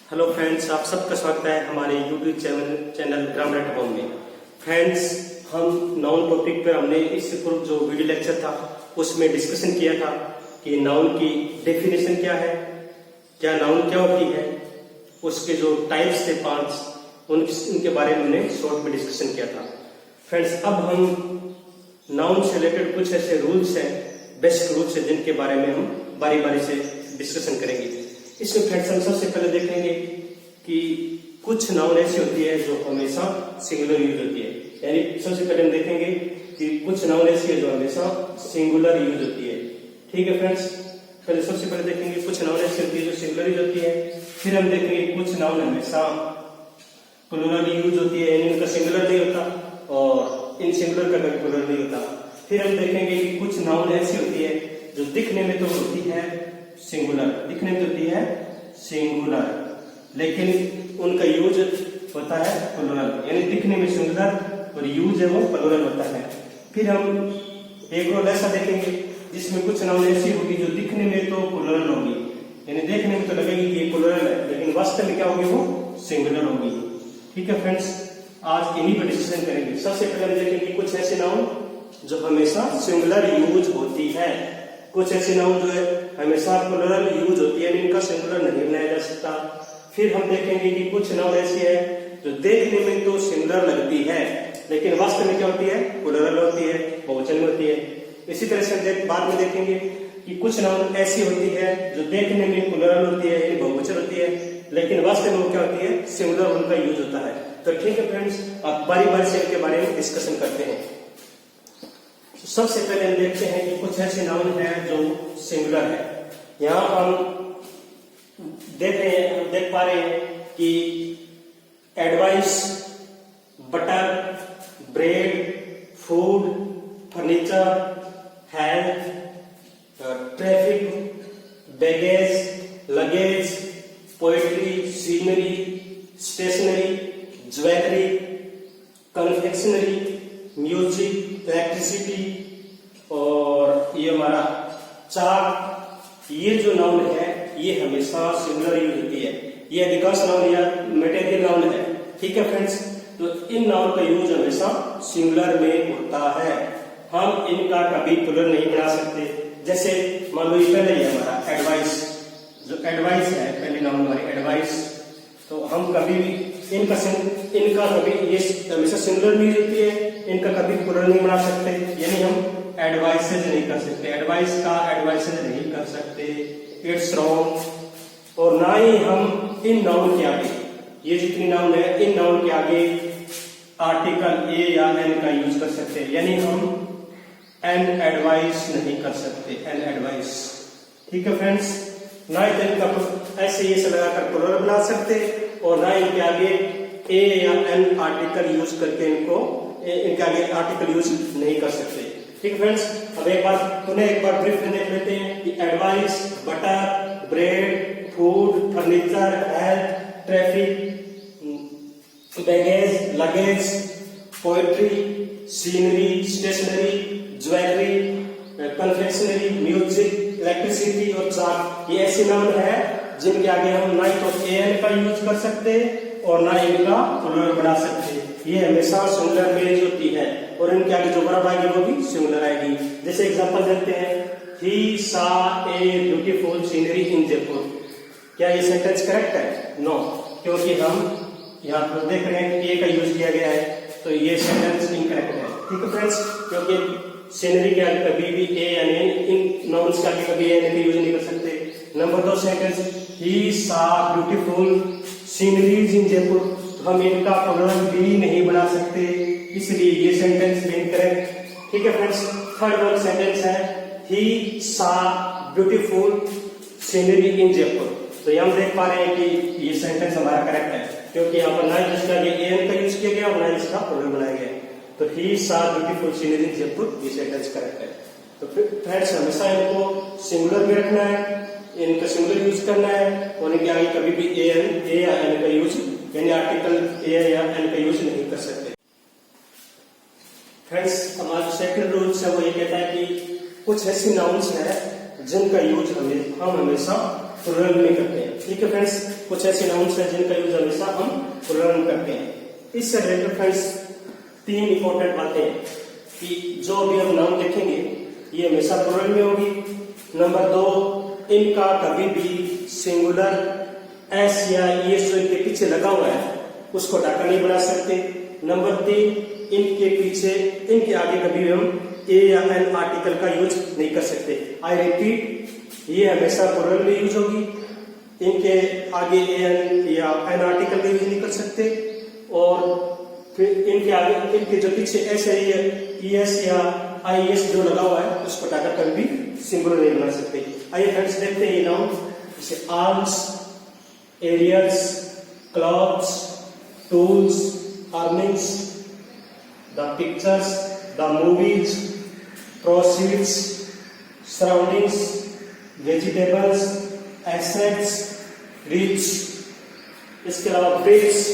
Hello friends, आप सबका स्वागत है हमारे YouTube channel grammar at home में। फ्रेंड्स, हम नाउन टॉपिक पर हमने इससे पूर्व जो वीडियो लेक्चर था उसमें डिस्कशन किया था कि नाउन की डेफिनेशन क्या है, क्या नाउन क्या होती है, उसके जो टाइप्स थे 5 उनके बारे में हमने शॉर्ट में डिस्कशन किया था। फ्रेंड्स, अब हम नाउन से रिलेटेड कुछ ऐसे रूल्स हैं, बेसिक रूल्स हैं, जिनके बारे में हम बारी बारी से डिस्कशन करेंगे। इसमें फ्रेंड्स हम सबसे पहले देखेंगे कि कुछ नाउन ऐसी होती है जो हमेशा सिंगुलर यूज होती है। यानी सबसे पहले हम देखेंगे कि कुछ नाउन ऐसी है जो हमेशा सिंगुलर यूज होती है। ठीक है फ्रेंड्स, पहले सबसे पहले देखेंगे कुछ नाउन ऐसी होती है जो सिंगुलर यूज होती है। फिर हम देखेंगे कुछ नाउन हमेशा प्लूरल यूज होती है, यानी उनका सिंगुलर नहीं होता और इन सिंगुलर का कभी प्लूरल नहीं होता। फिर हम देखेंगे कि कुछ नाउन ऐसी होती है जो दिखने में तो होती है सिंगुलर, दिखने में होती है सिंगुलर, लेकिन उनका यूज होता है प्लूरल, यानी दिखने में सिंगुलर और यूज है वो प्लूरल होता है। फिर हम एक और ऐसा देखेंगे जिसमें कुछ नाउन ऐसी होगी जो दिखने में तो प्लूरल होगी, यानी देखने में तो लगेगी कि ये प्लूरल है, लेकिन वास्तव में क्या होगी, वो सिंगुलर होगी। ठीक है फ्रेंड्स, आज इन्हीं पर डिस्कशन करेंगे। सबसे पहले हम देखेंगे कुछ ऐसे नाउन जो हमेशा सिंगुलर यूज होती है, कुछ ऐसे नाउन जो है हमेशा प्लूरल यूज होती है, इनका सिंगुलर नहीं बनाया जा सकता। फिर हम देखेंगे कि कुछ नाउन ऐसी है जो देखने में तो सिंगुलर लगती है, लेकिन वास्तव में क्या होती है, प्लूरल होती है, बहुवचन में होती है। इसी तरह से बाद में देखेंगे कि कुछ नाउन ऐसी होती है जो देखने में प्लूरल होती है, यानी बहुवचन होती है, लेकिन वास्तव में वो क्या होती है, सिंगुलर उनका यूज होता है। तो ठीक है फ्रेंड्स, अब बारी बारी से इनके बारे में डिस्कशन करते हैं। सबसे पहले हम देखते हैं कि कुछ ऐसे नाउन है जो सिंगुलर है। यहाँ हम देख पा रहे हैं कि advice, butter, bread, food, furniture, health, traffic, baggage, luggage, poetry, scenery, stationery, jewellery, confectionery, music, electricity और ये हमारा चाक, ये जो नाउन है ये हमेशा सिंगुलर यूज होती है। ये अधिकांश नाउन या मटेरियल नाउन है। ठीक है फ्रेंड्स, तो इन नाउन का यूज हमेशा सिंगुलर में होता है, हम इनका कभी प्लूरल नहीं बना सकते। जैसे मान लो ये पहले ही हमारा एडवाइस, जो एडवाइस है पहले नाउन हमारी एडवाइस, तो हम कभी भी इनका कभी ये हमेशा सिंगुलर में यूज होती है, इनका कभी प्लूरल नहीं बना सकते, यानी हम एडवाइसेज नहीं कर सकते, एडवाइस का एडवाइसेज नहीं कर सकते, इट्स रॉन्ग। और ना ही हम इन नाउन के आगे, ये जितनी नाउन है इन नाउन के आगे आर्टिकल ए या एन का यूज कर सकते, यानी हम एन एडवाइस नहीं कर सकते, एन एडवाइस। ठीक है फ्रेंड्स, ना ही इनका ऐसे ये से लगाकर प्लूरल बना सकते और ना इनके आगे ए या एन आर्टिकल यूज करके इनके आगे आर्टिकल यूज नहीं कर सकते। ठीक है फ्रेंड्स, अब एक बार ब्रीफ में देख लेते हैं कि advice, butter, bread, food, furniture, health, traffic, baggage, luggage, poetry, scenery, stationery, jewellery, confectionery, music, electricity और चाक, ये ऐसे नाउन है जिनके आगे हम ना तो एन का यूज कर सकते और ना इनका प्लूरल बना सकते। ये हमेशा सिंगुलर में यूज होती है और इनके आगे जो वर्ब आएगी वो भी सिंगुलर आएगी। जैसे एग्जांपल देते हैं, ही सा ए ब्यूटीफुल सीनरी इन जयपुर। क्या ये सेंटेंस करेक्ट है? नो, क्योंकि हम यहाँ पर देख रहे हैं कि ए का यूज किया गया है, तो ये सेंटेंस इनकरेक्ट है। ठीक है फ्रेंड्स, क्योंकि सीनरी के आगे कभी भी ए यानी इन नाउन्स के आगे कभी ए का यूज नहीं कर सकते। नंबर 2 सेंटेंस, ही सा ब्यूटीफुल सीनरीज इन जयपुर, तो हम इनका प्लूरल भी नहीं बना सकते, इसलिए ये सेंटेंस भी इनकरेक्ट। ठीक है फ्रेंड्स, थर्ड वन सेंटेंस है, ही सा ब्यूटीफुल सीनरी इन जयपुर, तो ये हम देख पा रहे हैं कि ये सेंटेंस हमारा करेक्ट है, क्योंकि यहाँ पर ना इसका एन का यूज किया गया और ना इसका प्लूरल बनाया गया। तो ही सा ब्यूटीफुल सीनरी इन जयपुर, ये सेंटेंस करेक्ट है। तो फ्रेंड्स, हमेशा इनको सिंगुलर में रखना है, इनका सिंगुलर यूज करना है और इनके आगे कभी भी ए या एन का यूज, यानी आर्टिकल ए या एन का यूज नहीं कर सकते। फ्रेंड्स, हमारा सेकंड रूल्स है वो ये कहता है कि कुछ ऐसी नाउन्स है जिनका यूज हम हमेशा प्लुरल में करते हैं। ठीक है फ्रेंड्स, कुछ ऐसे नाउन्स हैं जिनका यूज हमेशा हम प्लुरल में करते हैं। इससे रिलेटेड फ्रेंड्स 3 इंपॉर्टेंट बातें हैं कि जो भी हम नाउन देखेंगे ये हमेशा प्लुरल में होगी। नंबर 2, इनका कभी भी सिंगुलर एस या एस जो इनके पीछे लगा हुआ है उसको हटाकर नहीं बना सकते। नंबर 3, इनके पीछे इनके आगे कभी भी हम ए या एन आर्टिकल का यूज नहीं कर सकते। आई रिपीट, ये हमेशा प्लुरल में यूज होगी। इनके आगे ए एन या एन आर्टिकल का यूज नहीं कर सकते और फिर इनके आगे इनके जो पीछे एस है ई एस या आई एस जो लगा हुआ है उसको हटाकर कभी भी सिंगुलर नहीं बना सकते। आइए फ्रेंड्स देखते हैं ये नाउन, जैसे arms, aerials, clothes, tools, earnings, the pictures, the movies, proceeds, surroundings, vegetables, assets, rich. इसके अलावा breeches,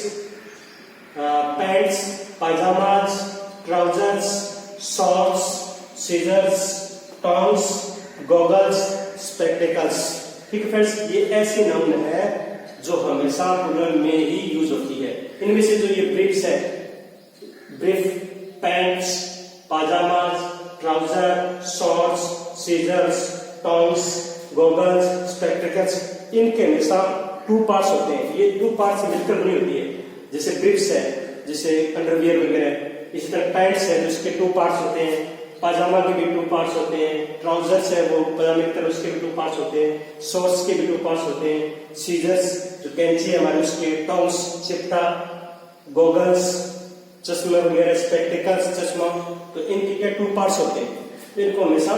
pants, pyjamas, trousers, shorts, scissors, tongs, goggles, spectacles. ठीक है फ्रेंड्स, ये ऐसी नाउन है जो हमेशा प्लुरल में ही यूज होती है। इनमें से जो ये ब्रिक्स है, brief, pants, pyjamas, trouser, shorts, scissors, tongs, goggles, spectacles, इनके हमेशा 2 पार्ट्स होते हैं। ये 2 पार्ट्स से मिलकर बनी होती है। जैसे ब्रिक्स है, जैसे अंडरवियर वगैरह, इसी तरह पैंट्स है जिसके 2 पार्ट्स होते हैं, पाजामा के भी 2 पार्ट्स होते हैं, ट्राउजर्स है वो पजामे की तरह उसके भी 2 पार्ट्स होते हैं, शॉर्ट्स के भी 2 पार्ट्स होते हैं, सीजर्स जो कैंची है हमारे उसके, टॉन्ग्स चिपटा, गॉगल्स चश्मा वगैरह, स्पेक्टेकल्स चश्मा, तो इनके क्या 2 पार्ट्स होते हैं। इनको हमेशा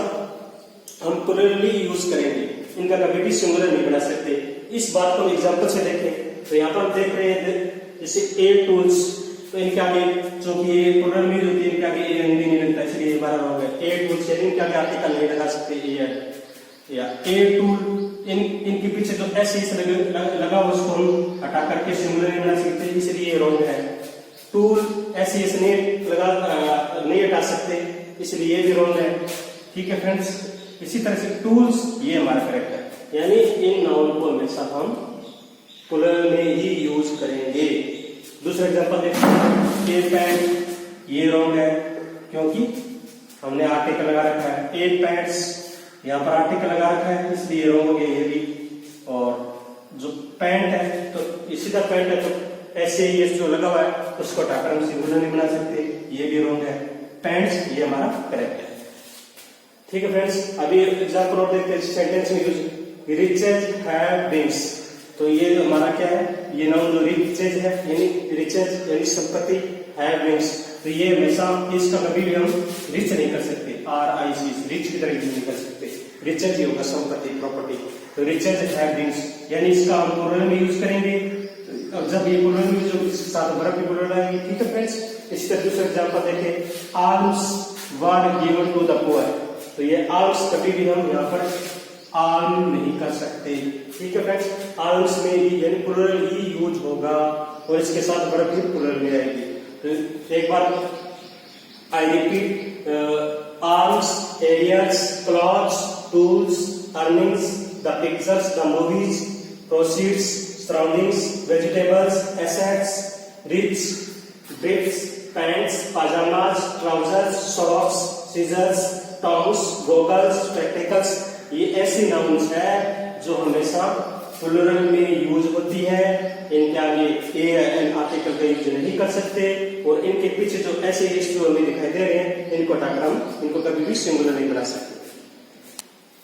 हम प्लुरली यूज करेंगे, इनका कभी भी सिंगुलर नहीं बना सकते। इस बात को हम एग्जाम्पल से देखें तो यहाँ पर हम देख रहे हैं जैसे ए टूल्स, तो इनके आगे जो कि ये प्लुरल में होती है इनके आगे ए हिंदी नहीं लगता, इसलिए ये 12 हो गया। ए टूल्स इनके आगे आर्टिकल नहीं लगा सकते या ए टूल, इनके पीछे जो एस लगा हो उसको हम हटा करके सिंगुलर नहीं बना सकते, इसलिए ये रॉन्ग है। टूल एस नहीं हटा सकते, इसलिए ये भी रॉन्ग है। ठीक है फ्रेंड्स, इसी तरह से टूल्स ये हमारा करेक्ट है, यानी इन नाउन को हमेशा हम प्लुरल में ही यूज करेंगे। दूसरा एग्जांपल देखते हैं, ए पैंट, ये रॉन्ग है क्योंकि हमने आर्टिकल लगा रखा है। ए पैंट्स, यहाँ पर आर्टिकल लगा रखा है इसलिए रॉन्ग हो गया ये भी। और जो पैंट है तो इसी का पैंट है तो ऐसे ये जो लगा हुआ है उसको हटाकर हम सिंगुलर नहीं बना सकते, ये भी रॉन्ग है। पैंट्स ये हमारा करेक्ट है। ठीक है फ्रेंड्स, अभी एग्जांपल और देखते हैं सेंटेंस में यूज, रिचेज हैव विंग्स, तो ये हमारा क्या है, ये नाउन जो रिचेज है यानी रिचेज यानी संपत्ति, हैव विंग्स, तो ये हमेशा इसका कभी भी हम रिच नहीं कर सकते, RIC रिच की तरह यूज नहीं कर सकते। रिचेज होगा संपत्ति, प्रॉपर्टी, तो रिचेज हैव विंग्स यानी इसका हम प्लुरल में यूज करेंगे। अब जब ये प्लुरल में यूज होगी इसके साथ वर्ब भी प्लुरल आएगी। ठीक है फ्रेंड्स, इसी तरह दूसरा एग्जांपल देखें, arms were given to the poor, तो ये आर्म्स कभी भी हम यहाँ पर आर्म नहीं कर सकते। ठीक है फ्रेंड्स, आर्म्स में ही यानी प्लुरल ही यूज होगा और इसके साथ वर्ब भी प्लुरल में आएगी। तो एक बार I repeat, arms, aerials, clothes, tools, earnings, the pictures, the movies, proceeds, surroundings, vegetables, assets, rich, breeches, pants, pyjamas, trousers, shorts, scissors, tongs, goggles, spectacles, ये ऐसी नाउन्स है जो हमेशा प्लुरल में यूज होती है। इनके आगे ए एन आर्टिकल का यूज नहीं कर सकते और इनके पीछे जो ऐसे जो हमें दिखाई दे रहे हैं इनको हटाकर हम इनको कभी भी सिंगुलर नहीं बना सकते।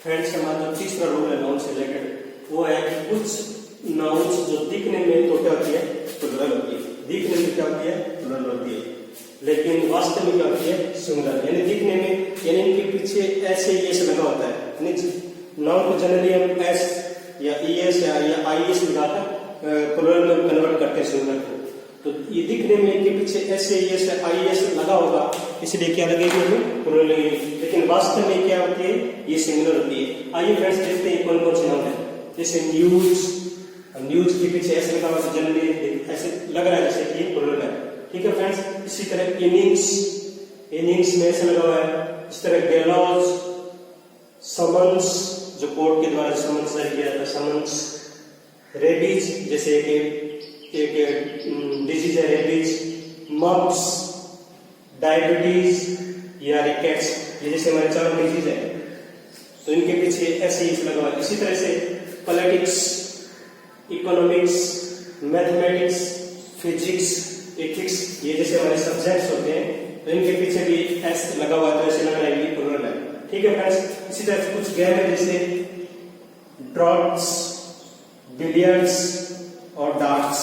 फ्रेंड्स, हमारा जो तीसरा रूल है नाउन से रिलेटेड वो है कि कुछ नाउन्स जो दिखने में तो क्या होती है, प्लुरल होती है, दिखने में क्या होती है, प्लुरल होती है, लेकिन वास्तव में क्या होती है, सिंगुलर। यानी दिखने में यानी इनके पीछे ऐसे एस लगा होता है, नाउन को जनरली हम एस या ES या IS लगाकर प्लुरल में कन्वर्ट करते हैं सिंगुलर को। तो ये दिखने में इनके पीछे ऐसे ES या IS लगा होगा इसलिए क्या लगेगी, हमें प्लुरल लगेगी, लेकिन वास्तव में क्या होती है, ये सिंगुलर होती है। आइए फ्रेंड्स देखते हैं कौन कौन से नाउन है। जैसे न्यूज, न्यूज के पीछे ऐसे लगा हुआ जनरली ऐसे लग रहा है जैसे कि प्लुरल है। ठीक है फ्रेंड्स, इसी तरह इनिंग्स, इनिंग्स में ऐसे लगा हुआ है। इस तरह गैलोज, समन्स जो कोर्ट के द्वारा समन्स जारी किया था, समन्स। रेबीज, जैसे एक डिजीज है रेबीज। मम्प्स, डायबिटीज या रिकेट्स, ये जैसे हमारे चारों डिजीज है, तो इनके पीछे ऐसे ही लगा हुआ है। इसी तरह से politics, economics, mathematics, physics, ethics, ये जैसे हमारे सब्जेक्ट्स होते हैं, तो इनके पीछे भी एस लगा हुआ है, तो ऐसे लग रहा है ये प्लूरल है। ठीक है फ्रेंड्स। इसी तरह से कुछ गेम है जैसे ड्रॉट्स, बिलियर्ड्स और डार्ट्स,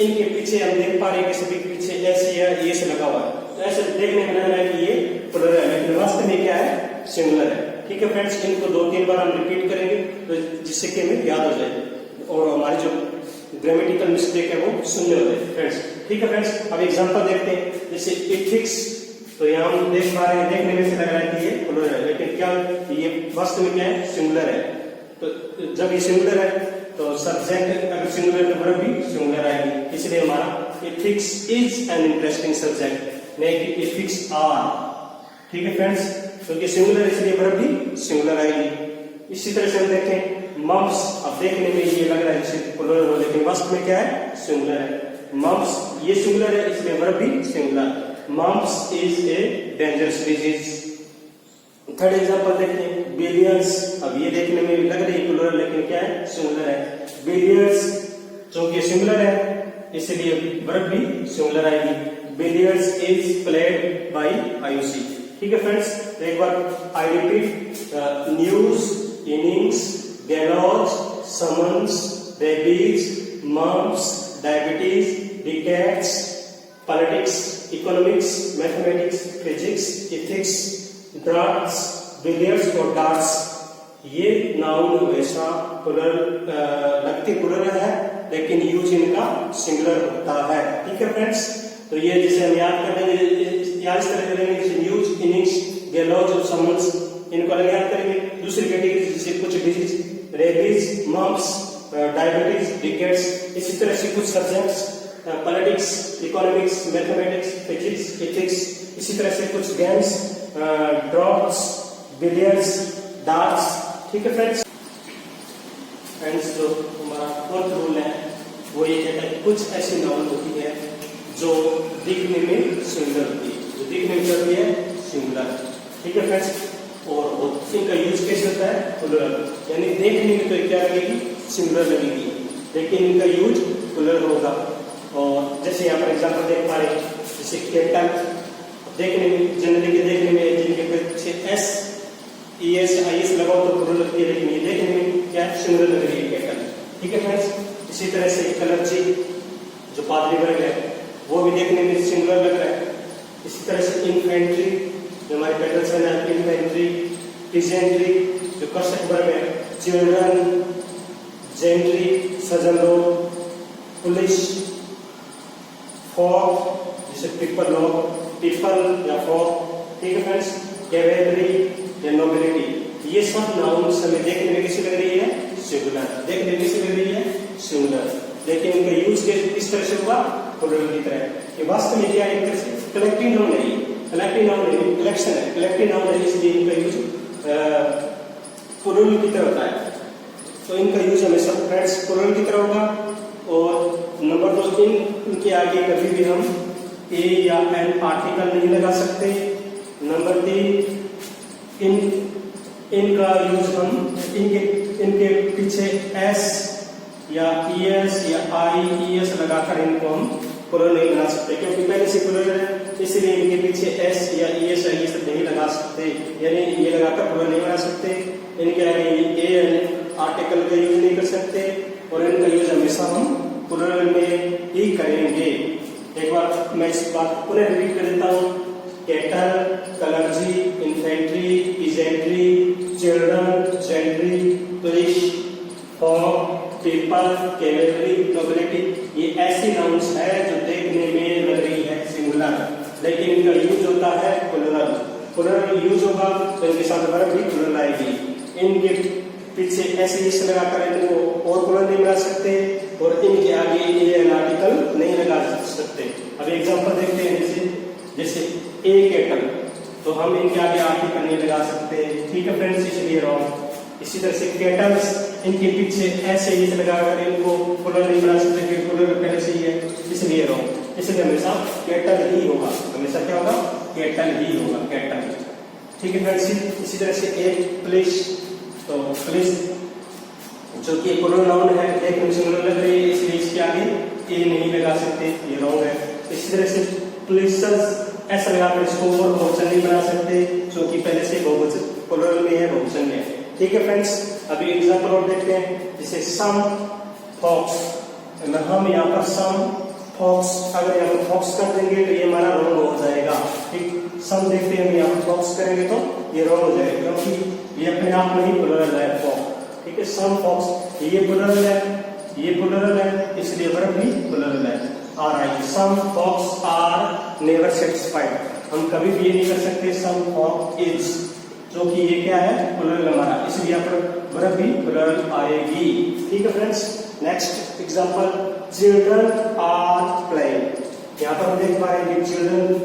इनके पीछे हम देख पा रहे हैं कि सभी के पीछे एस या ये से लगा हुआ है, तो ऐसे देखने में लग रहा है कि ये प्लूरल है, लेकिन वास्तव में क्या है, सिंगुलर है। ठीक है फ्रेंड्स। इनको 2-3 बार हम रिपीट करेंगे तो जिससे कि हमें याद हो जाए और हमारी जो ग्रामेटिकल मिस्टेक है वो शून्य हो जाए फ्रेंड्स। ठीक है फ्रेंड्स। अब एग्जांपल देखते हैं, जैसे एथिक्स, तो यहाँ हम देख पा रहे हैं, देखने में से लग रहा है कि ये प्लूरल है, लेकिन क्या ये वास्तव में क्या है, सिंगुलर है। तो जब ये सिंगुलर है तो सब्जेक्ट अगर सिंगुलर तो वर्ब भी सिंगुलर आएगी, इसलिए हमारा ethics is an interesting subject, नहीं कि एथिक्स आर। ठीक है फ्रेंड्स, क्योंकि सिंगुलर इसलिए वर्ब भी सिंगुलर आएगी। इसी तरह से हम देखें मम्स, अब देखने में ये लग रहा है जैसे प्लूरल हो, लेकिन वास्तव में क्या है, सिंगुलर है। मम्स ये सिंगुलर है, इसलिए वर्ब भी singular. Mumps is a dangerous disease. Third example देखें, बिलियर्ड्स, अब ये देखने में लग रही है प्लूरल, लेकिन क्या है, सिंगुलर है। बिलियर्ड्स क्योंकि सिंगुलर है इसलिए वर्ब भी सिंगुलर आएगी। Billiards is played by Ayushi. ठीक है फ्रेंड्स। तो एक बार I repeat, news, innings, gallows, summons, rabies, mumps, diabetes, rickets, politics, economics, mathematics, physics, ethics, draughts, billiards और डार्ट्स, ये नाउन हमेशा प्लूरल लगती प्लूरल है, लेकिन यूज इनका सिंगुलर होता है। ठीक है फ्रेंड्स। तो ये जैसे हम याद करेंगे, याद इस तरह करेंगे जैसे न्यूज, इनिंग्स, गैलॉज और समन्स, इनको अलग याद करेंगे। दूसरी कैटेगरी जैसे कुछ disease, rabies, mumps, diabetes, rickets, इसी तरह से कुछ subjects, politics, economics, mathematics, physics, ethics, इसी तरह से कुछ गेम्स, ड्रॉप्स, बिलियर्ड्स, डार्ट्स। ठीक है फ्रेंड्स। फ्रेंड्स, जो हमारा फोर्थ रूल है वो ये कहता है कुछ ऐसी नाउन होती है जो दिखने में सिंगुलर होती है, जो दिखने में होती है सिंगुलर। ठीक है फ्रेंड्स। और इनका यूज कैसे होता है, प्लूरल, यानी देखने में तो क्या लगेगी, सिंगुलर लगेगी, लेकिन इनका यूज प्लूरल होगा। और जैसे यहाँ पर एग्जांपल देख पा रहे हैं, जैसे केटल, देखने में जनरली के देखने में जिनके पीछे S, E S, I S लगाओ तो प्लूरल लगती है, लेकिन ये देखने में क्या है, सिंगुलर लग रही है केटल। ठीक है फ्रेंड्स। इसी तरह से कलर्जी, जो पादरी वर्ग है, वो भी देखने में सिंगुलर लग रहा है। इसी तरह से इन्फेंट्री, जो हमारे पेटर्सन है, इन्फेंट्री, टिजेंट्री, जो कर्षक वर्ग है, चिल्ड्रन, जेंट्री, सजन लोग, पुलिस, फॉक, जैसे पीपल लोग, पीपल या फॉक। ठीक है फ्रेंड्स। कैवेलरी या नोबिलिटी, ये सब नाउन्स हमें देखने में कैसी लग रही है, सिंगुलर, देखने में कैसी लग रही है, सिंगुलर, लेकिन इनका यूज किस तरह से हुआ, प्लूरल की तरह। ये वास्तव में क्या है, कलेक्टिव नाउन नहीं, कलेक्टिव नाउन नहीं, कलेक्शन है, कलेक्टिव नाउन है, इसलिए इनका यूज प्लूरल की तरह होता है। तो इनका यूज हमेशा फ्रेंड्स प्लूरल की तरह होगा। और नंबर 2, इनके आगे कभी भी हम ए या एन आर्टिकल नहीं लगा सकते। नंबर 3, इनका यूज हम इनके पीछे एस या ईएस या आईईएस लगाकर इनको हम प्लूरल नहीं बना सकते, क्योंकि पहले से प्लूरल है, इसलिए इनके पीछे एस या ईएस या ये सब नहीं लगा सकते, यानी ये लगाकर प्लूरल नहीं बना सकते। इनके आगे ए एन आर्टिकल का यूज नहीं कर सकते, और इनका यूज हमेशा हम प्लूरल में ही करेंगे। एक बार मैं इस बात को पुनः रिपीट कर देता हूँ, cattle, clergy, infantry, peasantry, children, gentry, police, folk, people, cavalry, nobility, ये ऐसी नाउन्स है जो देखने में लग रही है सिंगुलर, लेकिन इनका यूज होता है प्लूरल। प्लूरल यूज होगा तो इनके साथ वर्ब भी प्लूरल आएगी। इनके पीछे ऐसे इस लगाकर इनको और प्लूरल नहीं बना सकते, और इनके आगे ये आर्टिकल नहीं लगा सकते। अब एग्जांपल देखते हैं, जैसे ए कैटल, तो हम इनके आगे आर्टिकल नहीं लगा सकते। ठीक है फ्रेंड्स, इसलिए रॉन्ग। इसी तरह से केटल्स, इनके पीछे ऐसे ही लगाकर इनको प्लूरल नहीं बना सकते क्योंकि प्लूरल पहले से ही है, इसलिए रॉन्ग। इसलिए हमेशा केटल ही होगा, हमेशा क्या होगा, केटल ही होगा, केटल। ठीक है फ्रेंड्स, इसी तरह से एक प्लेस, तो प्लेस जो कि प्लूरल नाउन है, देखने में सिंगुलर लग रही है इसलिए इसके आगे ए नहीं लगा सकते, ये रॉन्ग है। इसी तरह से प्लेसेस ऐसा लगाकर इसको और बहुवचन नहीं बना सकते क्योंकि पहले से बहुवचन प्लूरल में है, बहुवचन में है। ठीक है फ्रेंड्स, अभी एग्जांपल और देखते हैं, जैसे सम फॉक्स, हम यहाँ पर सम फॉक्स, अगर यहाँ पर फॉक्स कर देंगे तो ये हमारा रॉन्ग हो जाएगा। ठीक, सम देखते हैं, हम यहाँ पर फॉक्स करेंगे तो ये रॉन्ग हो जाएगा क्योंकि ये अपने आप में ही प्लूरल है, फॉक्स। ठीक है, सम फॉक्स, ये प्लूरल है, ये प्लूरल है, इसलिए वर्ब भी प्लूरल है। Alright, some folks are never satisfied, हम कभी भी ये नहीं कर सकते सम फॉक्स इज, जो कि ये क्या है, प्लूरल हमारा, इसलिए यहाँ पर वर्ब भी प्लूरल आएगी। ठीक है friends, next example, children are playing. यहाँ पर हम देख पा रहे हैं कि चिल्ड्रन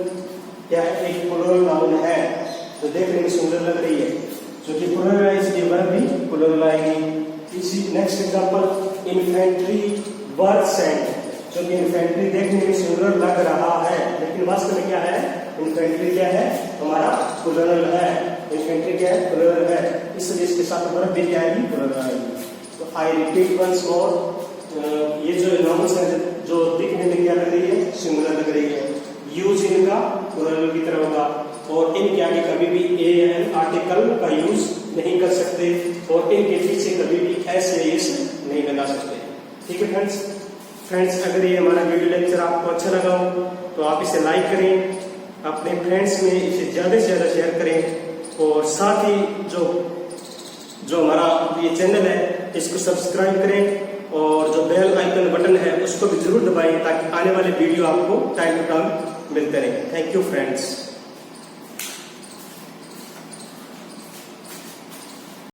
क्या है, एक प्लूरल नाउन है, तो देखने में सुंदर लग रही है, जो कि प्लूरल है इसलिए वर्ब भी प्लूरल आएगी। इसी next example, infantry were sent, जो कि इन्फेंट्री देखने में सुंदर लग रहा है लेकिन वास्तव में क्या है, इन्फेंट्री क्या है, हमारा प्लूरल है, इन्फेंट्री क्या है, प्लूरल है, इसलिए इसके साथ वर्ब भी क्या आएगी, प्लूरल आएगी। तो आई रिपीट वंस मोर, ये जो नाउन्स है जो दिखने में क्या लग रही है, सिंगुलर लग रही है, यूज इनका प्लूरल की तरह होगा और इनके आगे कभी भी ए एन आर्टिकल का यूज नहीं कर सकते और इनके पीछे कभी भी एस या एस नहीं लगा सकते। ठीक है फ्रेंड्स, अगर ये हमारा वीडियो लेक्चर आपको अच्छा लगा हो तो आप इसे लाइक करें, अपने फ्रेंड्स में इसे ज्यादा से ज्यादा शेयर करें और साथ ही जो हमारा ये चैनल है इसको सब्सक्राइब करें और जो बेल आइकन बटन है उसको भी जरूर दबाएं ताकि आने वाले वीडियो आपको टाइम टू टाइम मिलते रहे। Thank you friends.